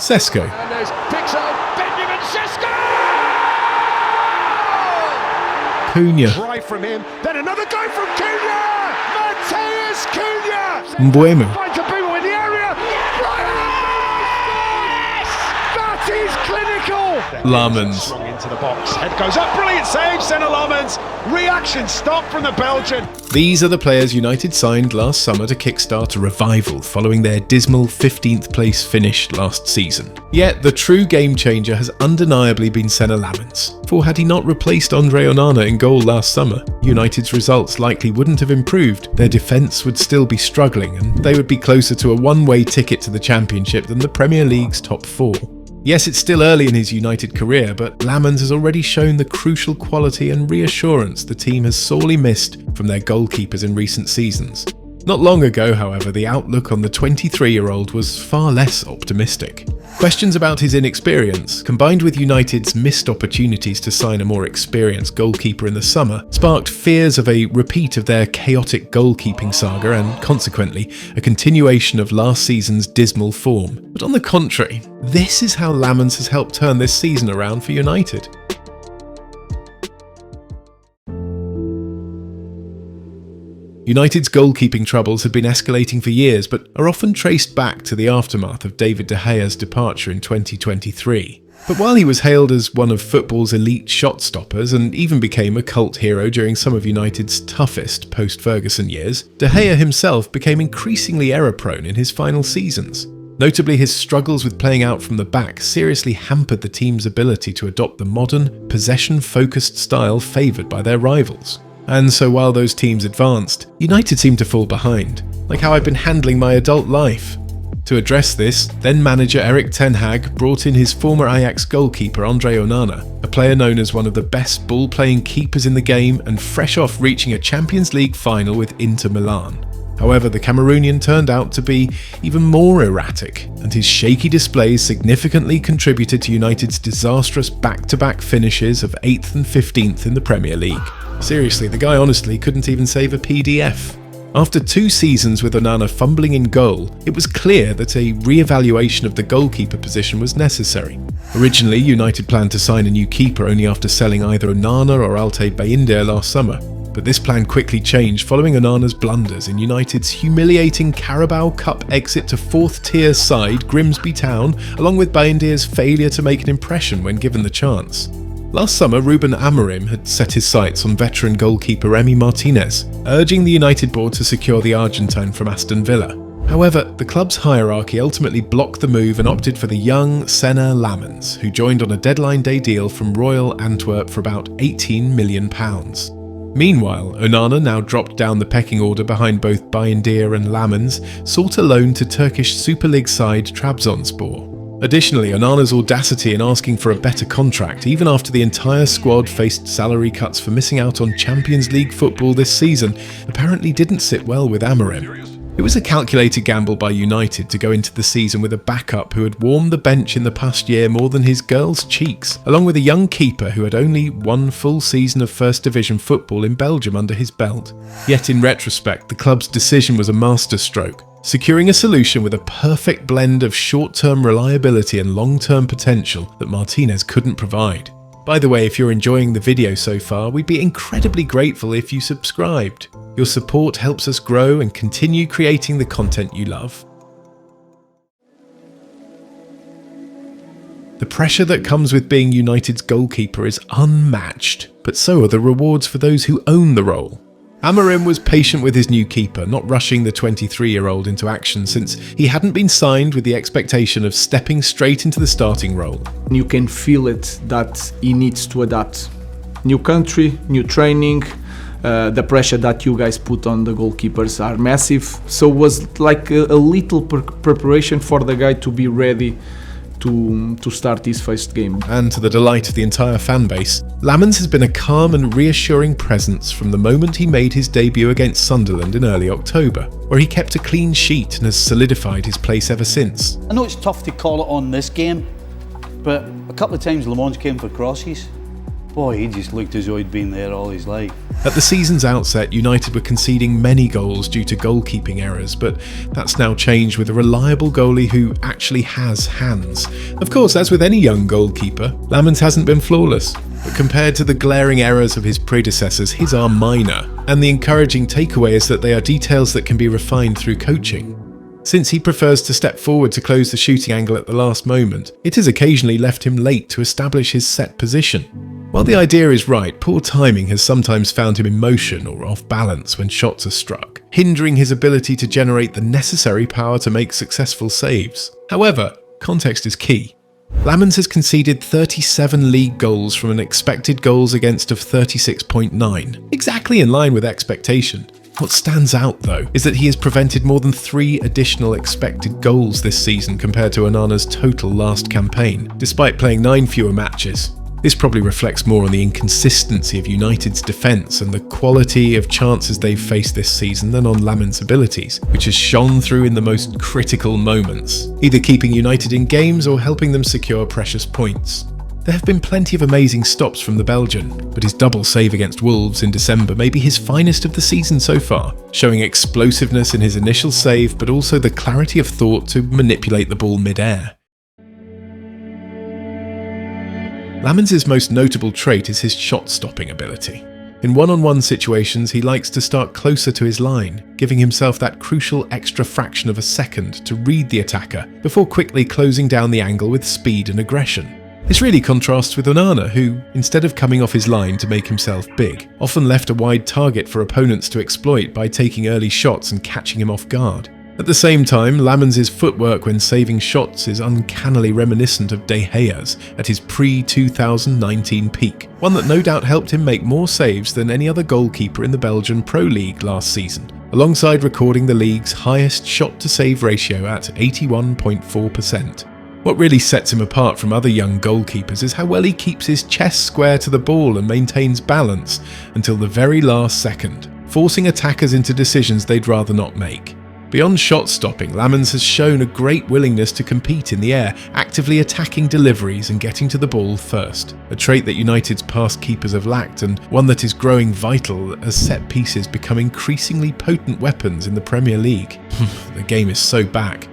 Sesko. And there's picks up Benjamin Sesko! Cunha. Try from him, then another go from Cunha! Mateus Cunha! Mbuemo. Finds a people in the area! Yes! That is clinical! Lammens. Strong into the box, head goes up, brilliant save, Senne Lammens! Reaction stop from the Belgian! These are the players United signed last summer to kickstart a revival following their dismal 15th place finish last season. Yet the true game changer has undeniably been Senne Lammens. For had he not replaced Andre Onana in goal last summer, United's results likely wouldn't have improved, their defence would still be struggling, and they would be closer to a one-way ticket to the Championship than the Premier League's top four. Yes, it's still early in his United career, but Lammens has already shown the crucial quality and reassurance the team has sorely missed from their goalkeepers in recent seasons. Not long ago, however, the outlook on the 23-year-old was far less optimistic. Questions about his inexperience, combined with United's missed opportunities to sign a more experienced goalkeeper in the summer, sparked fears of a repeat of their chaotic goalkeeping saga and, consequently, a continuation of last season's dismal form. But on the contrary, this is how Lammens has helped turn this season around for United. United's goalkeeping troubles had been escalating for years, but are often traced back to the aftermath of David De Gea's departure in 2023. But while he was hailed as one of football's elite shot stoppers and even became a cult hero during some of United's toughest post-Ferguson years, De Gea himself became increasingly error-prone in his final seasons. Notably, his struggles with playing out from the back seriously hampered the team's ability to adopt the modern, possession-focused style favoured by their rivals. And so while those teams advanced, United seemed to fall behind, like how I've been handling my adult life. To address this, then manager Erik ten Hag brought in his former Ajax goalkeeper Andre Onana, a player known as one of the best ball-playing keepers in the game and fresh off reaching a Champions League final with Inter Milan. However, the Cameroonian turned out to be even more erratic, and his shaky displays significantly contributed to United's disastrous back-to-back finishes of 8th and 15th in the Premier League. Seriously, the guy honestly couldn't even save a PDF. After 2 seasons with Onana fumbling in goal, it was clear that a re-evaluation of the goalkeeper position was necessary. Originally, United planned to sign a new keeper only after selling either Onana or Altay Bayindir last summer. But this plan quickly changed following Onana's blunders in United's humiliating Carabao Cup exit to 4th-tier side Grimsby Town, along with Bayindir's failure to make an impression when given the chance. Last summer, Ruben Amorim had set his sights on veteran goalkeeper Emi Martinez, urging the United board to secure the Argentine from Aston Villa. However, the club's hierarchy ultimately blocked the move and opted for the young Senne Lammens, who joined on a deadline day deal from Royal Antwerp for about £18 million. Meanwhile, Onana, now dropped down the pecking order behind both Bayindir and Lammens, sought a loan to Turkish Super League side Trabzonspor. Additionally, Onana's audacity in asking for a better contract, even after the entire squad faced salary cuts for missing out on Champions League football this season, apparently didn't sit well with Amorim. It was a calculated gamble by United to go into the season with a backup who had warmed the bench in the past year more than his girl's cheeks, along with a young keeper who had only 1 full season of First Division football in Belgium under his belt. Yet in retrospect, the club's decision was a masterstroke, securing a solution with a perfect blend of short-term reliability and long-term potential that Martinez couldn't provide. By the way, if you're enjoying the video so far, we'd be incredibly grateful if you subscribed. Your support helps us grow and continue creating the content you love. The pressure that comes with being United's goalkeeper is unmatched, but so are the rewards for those who own the role. Amorim was patient with his new keeper, not rushing the 23-year-old into action since he hadn't been signed with the expectation of stepping straight into the starting role. You can feel it that he needs to adapt. New country, new training, the pressure that you guys put on the goalkeepers are massive. So it was like a little preparation for the guy to be ready to start his first game. And to the delight of the entire fan base, Lammens has been a calm and reassuring presence from the moment he made his debut against Sunderland in early October, where he kept a clean sheet and has solidified his place ever since. I know it's tough to call it on this game, but a couple of times Le Mans came for crosses. Boy, he just looked as though he'd been there all his life. At the season's outset, United were conceding many goals due to goalkeeping errors, but that's now changed with a reliable goalie who actually has hands. Of course, as with any young goalkeeper, Lammens hasn't been flawless, but compared to the glaring errors of his predecessors, his are minor, and the encouraging takeaway is that they are details that can be refined through coaching. Since he prefers to step forward to close the shooting angle at the last moment, it has occasionally left him late to establish his set position. While the idea is right, poor timing has sometimes found him in motion or off balance when shots are struck, hindering his ability to generate the necessary power to make successful saves. However, context is key. Lammens has conceded 37 league goals from an expected goals against of 36.9, exactly in line with expectation. What stands out, though, is that he has prevented more than 3 additional expected goals this season compared to Onana's total last campaign, despite playing 9 fewer matches. This probably reflects more on the inconsistency of United's defence and the quality of chances they've faced this season than on Lammens' abilities, which has shone through in the most critical moments, either keeping United in games or helping them secure precious points. There have been plenty of amazing stops from the Belgian, but his double save against Wolves in December may be his finest of the season so far, showing explosiveness in his initial save but also the clarity of thought to manipulate the ball mid-air. Lammens' most notable trait is his shot-stopping ability. In one-on-one situations, he likes to start closer to his line, giving himself that crucial extra fraction of a second to read the attacker before quickly closing down the angle with speed and aggression. This really contrasts with Onana, who, instead of coming off his line to make himself big, often left a wide target for opponents to exploit by taking early shots and catching him off guard. At the same time, Lammens' footwork when saving shots is uncannily reminiscent of De Gea's at his pre-2019 peak, one that no doubt helped him make more saves than any other goalkeeper in the Belgian Pro League last season, alongside recording the league's highest shot-to-save ratio at 81.4%. What really sets him apart from other young goalkeepers is how well he keeps his chest square to the ball and maintains balance until the very last second, forcing attackers into decisions they'd rather not make. Beyond shot stopping, Lammens has shown a great willingness to compete in the air, actively attacking deliveries and getting to the ball first, a trait that United's past keepers have lacked and one that is growing vital as set pieces become increasingly potent weapons in the Premier League. The game is so back.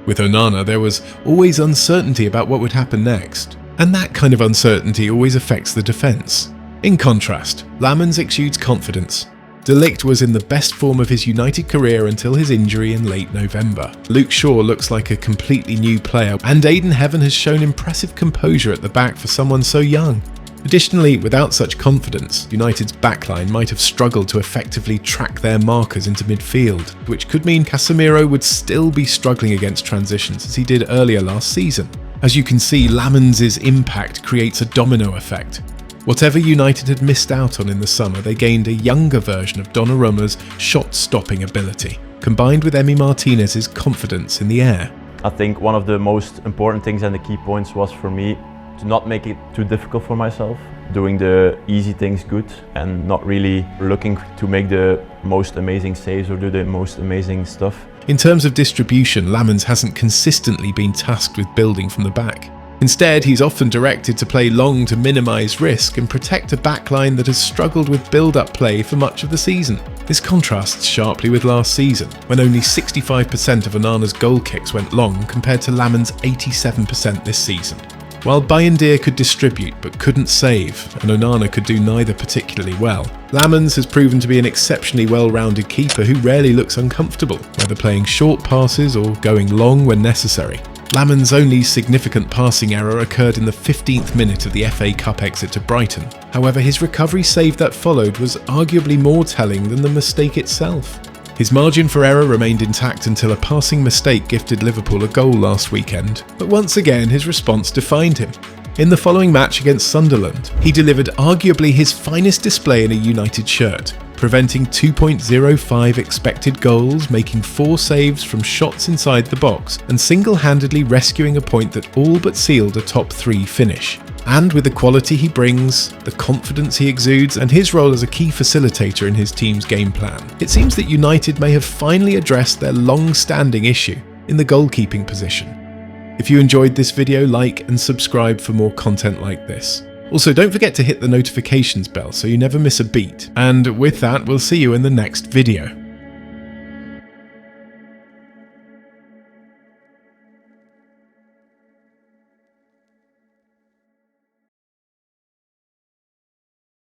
With Onana, there was always uncertainty about what would happen next, and that kind of uncertainty always affects the defence. In contrast, Lammens exudes confidence. De Ligt was in the best form of his United career until his injury in late November. Luke Shaw looks like a completely new player, and Aiden Heaven has shown impressive composure at the back for someone so young. Additionally, without such confidence, United's backline might have struggled to effectively track their markers into midfield, which could mean Casemiro would still be struggling against transitions as he did earlier last season. As you can see, Lammens' impact creates a domino effect. Whatever United had missed out on in the summer, they gained a younger version of Donnarumma's shot-stopping ability, combined with Emi Martinez's confidence in the air. I think one of the most important things and the key points was for me to not make it too difficult for myself, doing the easy things good and not really looking to make the most amazing saves or do the most amazing stuff. In terms of distribution, Lammens hasn't consistently been tasked with building from the back. Instead, he's often directed to play long to minimise risk and protect a backline that has struggled with build-up play for much of the season. This contrasts sharply with last season, when only 65% of Onana's goal kicks went long compared to Lammens' 87% this season. While Bayindir could distribute but couldn't save, and Onana could do neither particularly well, Lammens has proven to be an exceptionally well-rounded keeper who rarely looks uncomfortable, whether playing short passes or going long when necessary. Lammens' only significant passing error occurred in the 15th minute of the FA Cup exit to Brighton. However, his recovery save that followed was arguably more telling than the mistake itself. His margin for error remained intact until a passing mistake gifted Liverpool a goal last weekend, but once again his response defined him. In the following match against Sunderland, he delivered arguably his finest display in a United shirt, preventing 2.05 expected goals, making 4 saves from shots inside the box, and single-handedly rescuing a point that all but sealed a top 3 finish. And with the quality he brings, the confidence he exudes, and his role as a key facilitator in his team's game plan, it seems that United may have finally addressed their long-standing issue in the goalkeeping position. If you enjoyed this video, like and subscribe for more content like this. Also, don't forget to hit the notifications bell so you never miss a beat. And with that, we'll see you in the next video.